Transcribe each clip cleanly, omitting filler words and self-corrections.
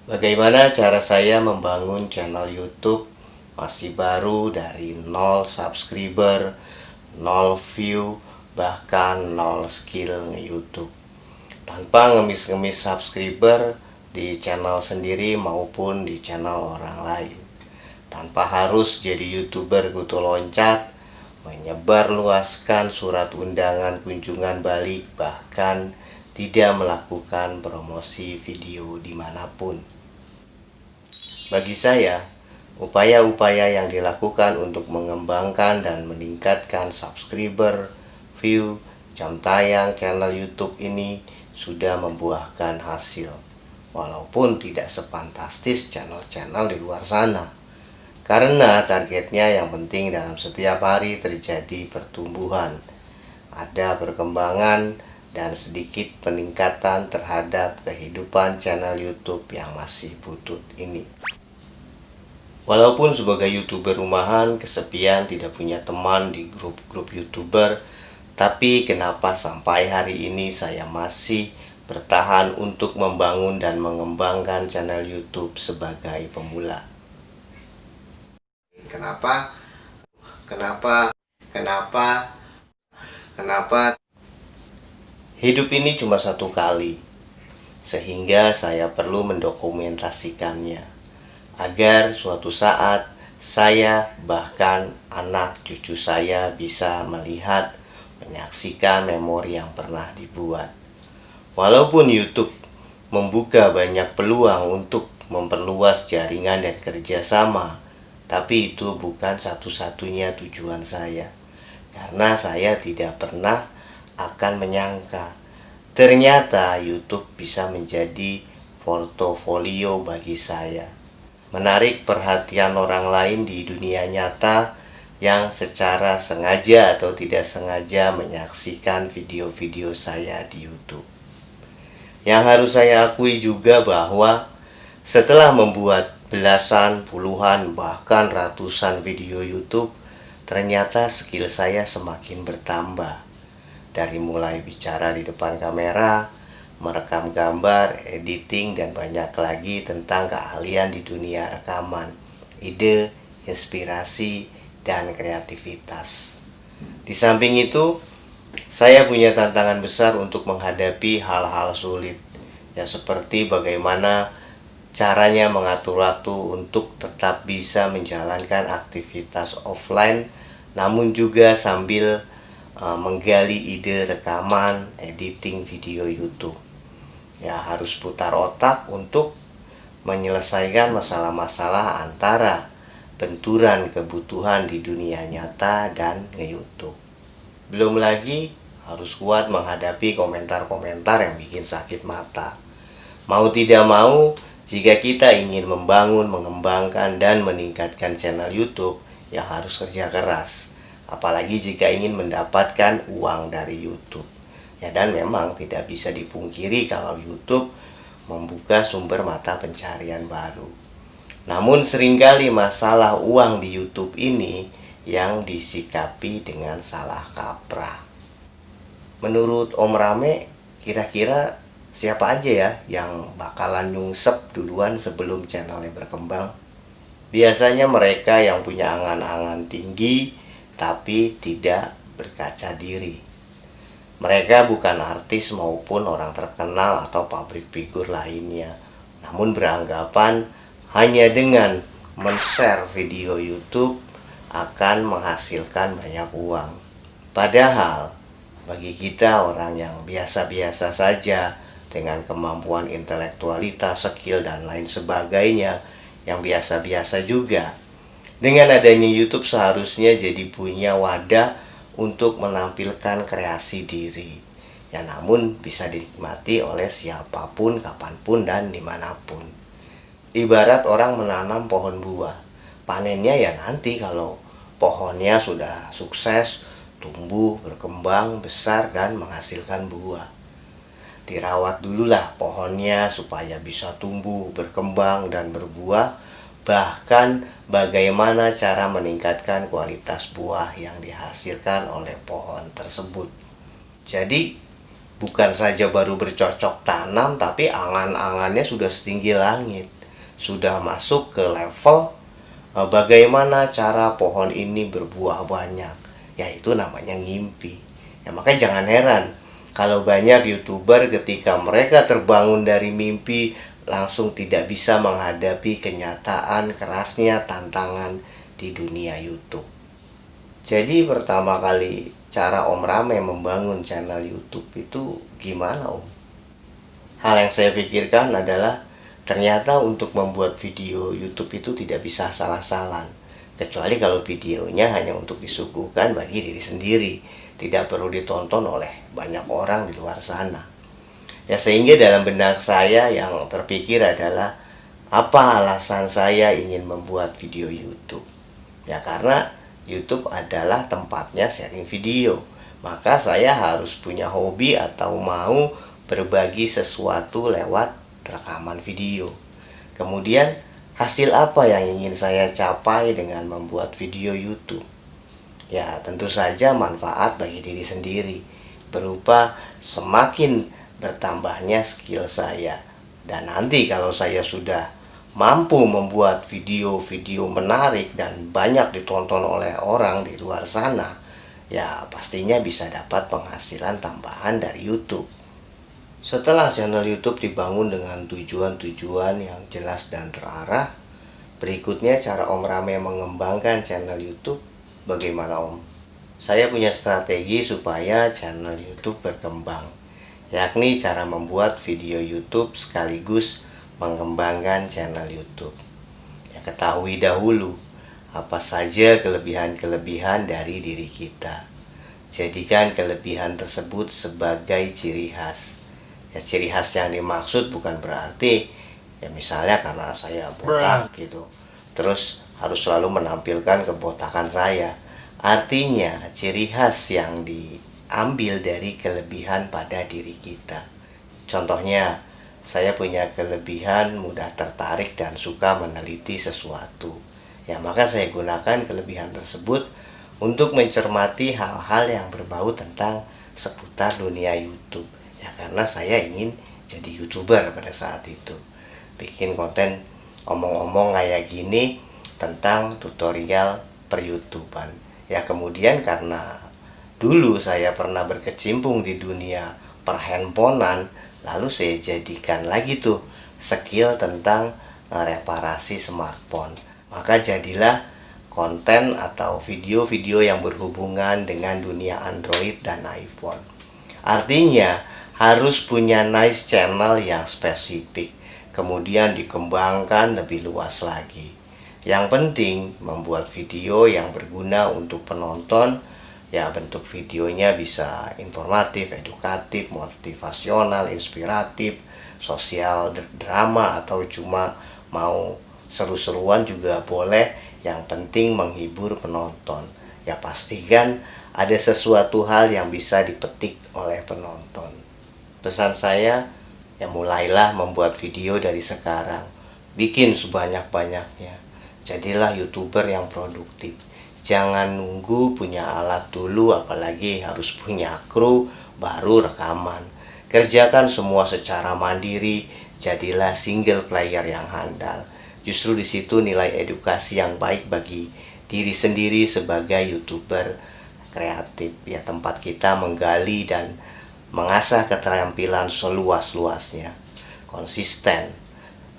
Bagaimana cara saya membangun channel YouTube masih baru dari 0 subscriber, 0 view, bahkan 0 skill nge-YouTube. Tanpa ngemis-ngemis subscriber di channel sendiri maupun di channel orang lain. Tanpa harus jadi YouTuber kutu loncat, menyebar luaskan surat undangan kunjungan balik, bahkan tidak melakukan promosi video dimanapun. Bagi saya, upaya-upaya yang dilakukan untuk mengembangkan dan meningkatkan subscriber, view, jam tayang channel YouTube ini sudah membuahkan hasil. Walaupun tidak sefantastis channel-channel di luar sana. Karena targetnya yang penting dalam setiap hari terjadi pertumbuhan, ada perkembangan, dan sedikit peningkatan terhadap kehidupan channel YouTube yang masih butut ini. Walaupun sebagai YouTuber rumahan, kesepian, tidak punya teman di grup-grup YouTuber, tapi kenapa sampai hari ini saya masih bertahan untuk membangun dan mengembangkan channel YouTube sebagai pemula? Kenapa? Kenapa? Kenapa? Kenapa? Hidup ini cuma satu kali, sehingga saya perlu mendokumentasikannya agar suatu saat saya bahkan anak cucu saya bisa melihat, menyaksikan memori yang pernah dibuat. Walaupun YouTube membuka banyak peluang untuk memperluas jaringan dan kerjasama, tapi itu bukan satu-satunya tujuan saya. Karena saya tidak pernah akan menyangka ternyata YouTube bisa menjadi portofolio bagi saya, menarik perhatian orang lain di dunia nyata yang secara sengaja atau tidak sengaja menyaksikan video-video saya di YouTube. Yang harus saya akui juga bahwa setelah membuat belasan, puluhan, bahkan ratusan video YouTube, ternyata skill saya semakin bertambah. Dari mulai bicara di depan kamera, merekam gambar, editing, dan banyak lagi tentang keahlian di dunia rekaman, ide, inspirasi, dan kreativitas. Di samping itu, saya punya tantangan besar untuk menghadapi hal-hal sulit, ya seperti bagaimana caranya mengatur waktu untuk tetap bisa menjalankan aktivitas offline, namun juga sambil menggali ide rekaman, editing video YouTube. Ya harus putar otak untuk menyelesaikan masalah-masalah antara benturan kebutuhan di dunia nyata dan nge-YouTube. Belum lagi harus kuat menghadapi komentar-komentar yang bikin sakit mata. Mau tidak mau, jika kita ingin membangun, mengembangkan, dan meningkatkan channel YouTube, ya harus kerja keras. Apalagi jika ingin mendapatkan uang dari YouTube. Ya, dan memang tidak bisa dipungkiri kalau YouTube membuka sumber mata pencarian baru. Namun seringkali masalah uang di YouTube ini yang disikapi dengan salah kaprah. Menurut Om Rame, kira-kira siapa aja ya yang bakalan nyungsep duluan sebelum channelnya berkembang? Biasanya mereka yang punya angan-angan tinggi tapi tidak berkaca diri. Mereka bukan artis maupun orang terkenal atau public figure lainnya, namun beranggapan hanya dengan men-share video YouTube akan menghasilkan banyak uang. Padahal bagi kita orang yang biasa-biasa saja dengan kemampuan intelektualitas, skill, dan lain sebagainya yang biasa-biasa juga, dengan adanya YouTube seharusnya jadi punya wadah untuk menampilkan kreasi diri. Ya namun bisa dinikmati oleh siapapun, kapanpun, dan dimanapun. Ibarat orang menanam pohon buah. Panennya ya nanti kalau pohonnya sudah sukses, tumbuh, berkembang, besar, dan menghasilkan buah. Dirawat dululah pohonnya supaya bisa tumbuh, berkembang, dan berbuah. Bahkan bagaimana cara meningkatkan kualitas buah yang dihasilkan oleh pohon tersebut. Jadi bukan saja baru bercocok tanam, tapi angan-angannya sudah setinggi langit, sudah masuk ke level bagaimana cara pohon ini berbuah banyak. Ya itu namanya ngimpi. Ya makanya jangan heran kalau banyak YouTuber ketika mereka terbangun dari mimpi langsung tidak bisa menghadapi kenyataan kerasnya tantangan di dunia YouTube. Jadi pertama kali cara Om Rame membangun channel YouTube itu gimana Om? Hal yang saya pikirkan adalah ternyata untuk membuat video YouTube itu tidak bisa salah-salah. Kecuali kalau videonya hanya untuk disuguhkan bagi diri sendiri, tidak perlu ditonton oleh banyak orang di luar sana. Ya sehingga dalam benak saya yang terpikir adalah apa alasan saya ingin membuat video YouTube? Ya karena YouTube adalah tempatnya sharing video. Maka saya harus punya hobi atau mau berbagi sesuatu lewat rekaman video. Kemudian hasil apa yang ingin saya capai dengan membuat video YouTube? Ya tentu saja manfaat bagi diri sendiri, berupa semakin bertambahnya skill saya. Dan nanti kalau saya sudah mampu membuat video-video menarik dan banyak ditonton oleh orang di luar sana, ya pastinya bisa dapat penghasilan tambahan dari YouTube. Setelah channel YouTube dibangun dengan tujuan-tujuan yang jelas dan terarah, berikutnya cara Om Rame mengembangkan channel YouTube bagaimana Om? Saya punya strategi supaya channel YouTube berkembang, yakni cara membuat video YouTube sekaligus mengembangkan channel YouTube. Ya, ketahui dahulu apa saja kelebihan-kelebihan dari diri kita. Jadikan kelebihan tersebut sebagai ciri khas. Ya, ciri khas yang dimaksud bukan berarti ya misalnya karena saya botak gitu, terus harus selalu menampilkan kebotakan saya. Artinya ciri khas yang diambil dari kelebihan pada diri kita. Contohnya, saya punya kelebihan mudah tertarik dan suka meneliti sesuatu. Ya, maka saya gunakan kelebihan tersebut untuk mencermati hal-hal yang berbau tentang seputar dunia YouTube. Ya, karena saya ingin jadi YouTuber pada saat itu. Bikin konten omong-omong kayak gini tentang tutorial per YouTubean. Ya, kemudian karena dulu saya pernah berkecimpung di dunia perhandphonean, lalu saya jadikan lagi tuh skill tentang reparasi smartphone. Maka jadilah konten atau video-video yang berhubungan dengan dunia Android dan iPhone. Artinya harus punya niche channel yang spesifik, kemudian dikembangkan lebih luas lagi. Yang penting membuat video yang berguna untuk penonton. Ya bentuk videonya bisa informatif, edukatif, motivasional, inspiratif, sosial, drama, atau cuma mau seru-seruan juga boleh. Yang penting menghibur penonton. Ya pastikan ada sesuatu hal yang bisa dipetik oleh penonton. Pesan saya, ya mulailah membuat video dari sekarang. Bikin sebanyak-banyaknya. Jadilah YouTuber yang produktif. Jangan nunggu punya alat dulu, apalagi harus punya kru baru rekaman. Kerjakan semua secara mandiri, jadilah single player yang handal. Justru di situ nilai edukasi yang baik bagi diri sendiri sebagai YouTuber kreatif. Ya tempat kita menggali dan mengasah keterampilan seluas-luasnya. Konsisten,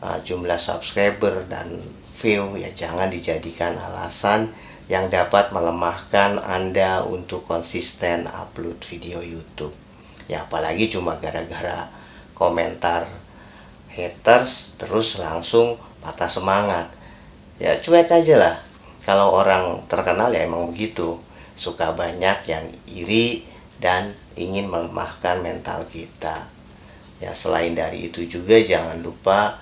jumlah subscriber dan view ya jangan dijadikan alasan yang dapat melemahkan Anda untuk konsisten upload video YouTube. Ya apalagi cuma gara-gara komentar haters terus langsung patah semangat. Ya cuek aja lah. Kalau orang terkenal ya emang begitu. Suka banyak yang iri dan ingin melemahkan mental kita. Ya selain dari itu juga jangan lupa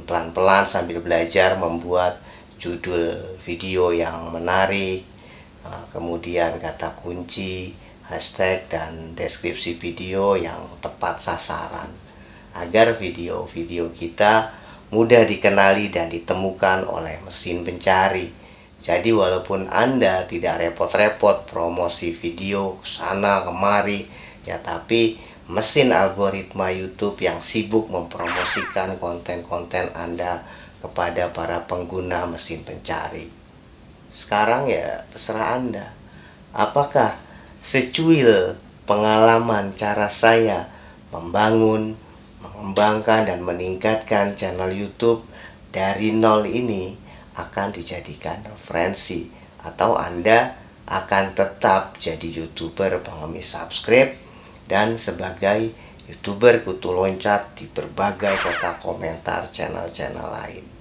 pelan-pelan sambil belajar membuat judul video yang menarik, kemudian kata kunci, hashtag, dan deskripsi video yang tepat sasaran agar video-video kita mudah dikenali dan ditemukan oleh mesin pencari. Jadi walaupun Anda tidak repot-repot promosi video kesana kemari, ya tapi mesin algoritma YouTube yang sibuk mempromosikan konten-konten Anda kepada para pengguna mesin pencari. Sekarang ya terserah Anda. Apakah secuil pengalaman cara saya membangun, mengembangkan dan meningkatkan channel YouTube dari nol ini akan dijadikan referensi, atau Anda akan tetap jadi YouTuber pengemis subscribe dan sebagai YouTuber kutu loncat di berbagai kotak komentar channel-channel lain?